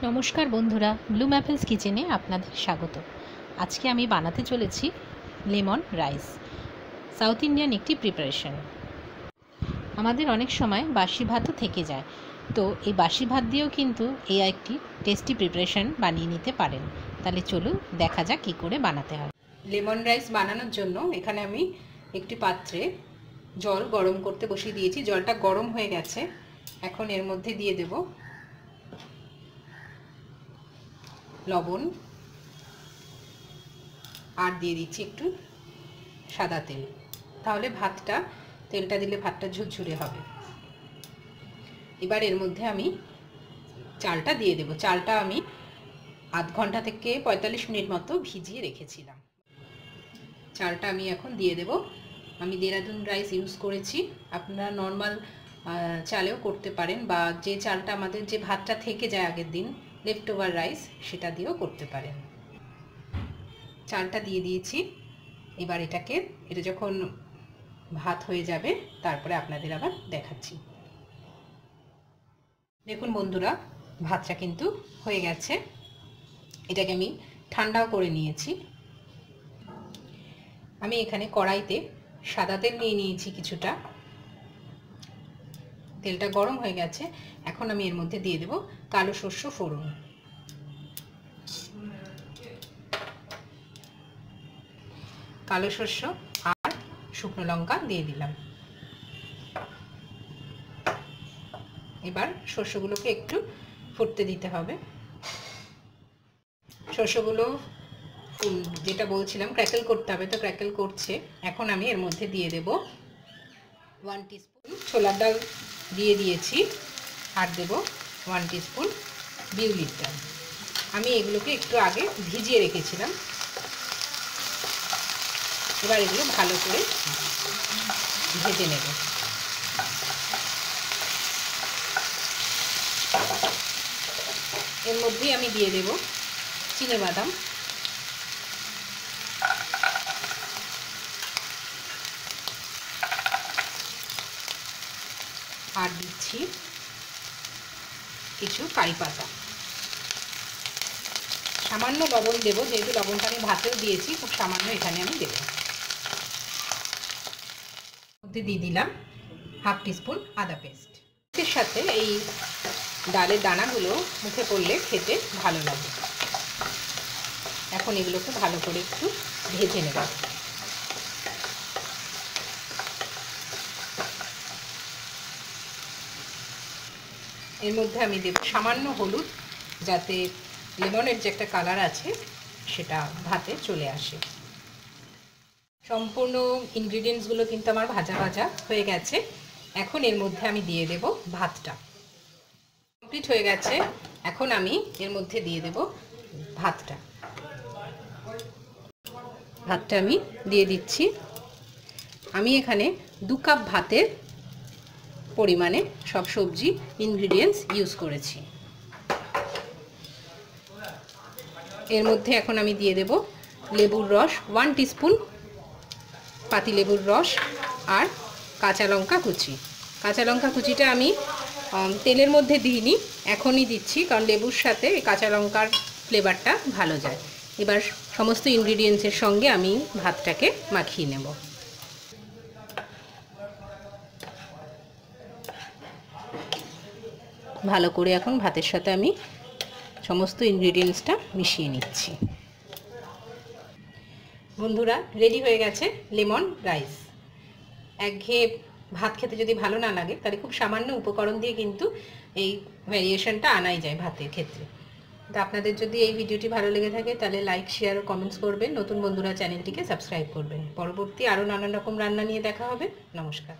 নমস্কার বন্ধুরা, Bloom apples কিচেনে আপনাদের স্বাগত। আজকে আমি বানাতে চলেছি লেমন রাইস, সাউথ ইন্ডিয়ান একটি প্রিপারেশন। আমাদের অনেক সময় বাসি ভাতও থেকে যায়, তো এই বাসি ভাত দিয়েও কিন্তু এই একটি টেস্টি প্রিপারেশন বানিয়ে নিতে পারেন। তাহলে চলুন দেখা যাক কী করে বানাতে হয়। লেমন রাইস বানানোর জন্য এখানে আমি একটি পাত্রে জল গরম করতে বসিয়ে দিয়েছি। জলটা গরম হয়ে গেছে। এখন এর মধ্যে দিয়ে দেব লবণ আর দিয়ে দিচ্ছি একটু সাদা তেল। তাহলে তেলটা দিলে ভাতটা ঝুরঝুরে হবে। এবার এর মধ্যে আমি চালটা দিয়ে দেব। চালটা আমি আধ ঘন্টা থেকে 45 মিনিট মতো ভিজিয়ে রেখেছিলাম। চালটা আমি এখন দিয়ে দেব। আমি দেরাদুন রাইস ইউজ করেছি, আপনারা নর্মাল চালেও করতে পারেন, বা যে চালটা আমাদের যে ভাতটা থেকে যায় আগের দিন লেফট ওভার রাইস, সেটা দিয়েও করতে পারেন। চালটা দিয়ে দিয়েছি। এবার এটা যখন ভাত হয়ে যাবে তারপরে আপনাদের আবার দেখাচ্ছি। দেখুন বন্ধুরা, ভাতটা কিন্তু হয়ে গেছে। এটাকে আমি ঠান্ডাও করে নিয়েছি। আমি এখানে কড়াইতে সাদা তেল নিয়ে নিয়েছি কিছুটা। তেলটা গরম হয়ে গেছে। এখন আমি এর মধ্যে দিয়ে দেব কালো সর্ষে ফোড়ন। কালো সর্ষে আর শুকনো লঙ্কা দিয়ে দিলাম। এবার সর্ষেগুলোকে একটু ফুটতে দিতে হবে। সর্ষেগুলো যেটা বলছিলাম ক্র্যাকেল করতে হবে, তো ক্র্যাকেল করছে। এখন আমি এর মধ্যে দিয়ে দেব 1 টিস্পুন ছোলার ডাল দিয়ে দিয়েছি, আর দেব 1 টিস্পুন বিউলির ডাল। আমি এগুলোকে একটু আগে ভিজিয়ে রেখেছিলাম। এবার এগুলো ভালো করে ভেজে নেব। এর মধ্যেই আমি দিয়ে দেব চিনেবাদাম, আর দিচ্ছি কিছু কারি পাতা। সামান্য লবণ দেব, যেহেতু লবণটা আমি ভাতেও দিয়েছি, খুব সামান্য এখানে আমি দেব। মধ্যে দিয়ে দিলাম 1/2 টিস্পুন আদা পেস্ট। এর সাথে এই ডালের দানাগুলো মুখে পড়লে খেতে ভালো লাগে। এখন এগুলোকে ভালো করে একটু ভেজে নেব। এর মধ্যে আমি দেব সামান্য হলুদ, যাতে লেমনের যে একটা কালার আছে সেটা ভাতে চলে আসে। সম্পূর্ণ ইনগ্রিডিয়েন্টসগুলো কিন্তু আমার ভাজা ভাজা হয়ে গেছে। এখন এর মধ্যে আমি দিয়ে দেব ভাতটা। কমপ্লিট হয়ে গেছে। এখন আমি এর মধ্যে দিয়ে দেব ভাতটা। আমি দিয়ে দিচ্ছি। আমি এখানে 2 কাপ ভাতের পরিমাণে সব সবজি ইনগ্রিডিয়েন্টস ইউজ করেছি। এর মধ্যে এখন আমি দিয়ে দেব লেবুর রস 1 টিস্পুন, পাতিলেবুর রস, আর কাঁচা লঙ্কা কুচি। কাঁচা লঙ্কা কুচিটা আমি তেলের মধ্যে দিইনি, এখনই দিচ্ছি, কারণ লেবুর সাথে কাঁচা লঙ্কার ফ্লেভারটা ভালো যায়। এবার সমস্ত ইনগ্রিডিয়েন্টসের সঙ্গে আমি ভাতটাকে মাখিয়ে নেব। ভালো করে এখন ভাতের সাথে আমি সমস্ত ইনগ্রিডিয়েন্টসটা মিশিয়ে নিচ্ছি। বন্ধুরা, রেডি হয়ে গেছে লেমন রাইস। একঘেয়ে ভাত খেতে যদি ভালো না লাগে, তাহলে খুব সামান্য উপকরণ দিয়ে কিন্তু এই ভ্যারিয়েশনটা আনাই যায় ভাতের ক্ষেত্রে। তো আপনাদের যদি এই ভিডিওটি ভালো লেগে থাকে তাহলে লাইক, শেয়ার ও কমেন্টস করবেন। নতুন বন্ধুরা চ্যানেলটিকে সাবস্ক্রাইব করবেন। পরবর্তী আরও নানান রকম রান্না নিয়ে দেখা হবে। নমস্কার।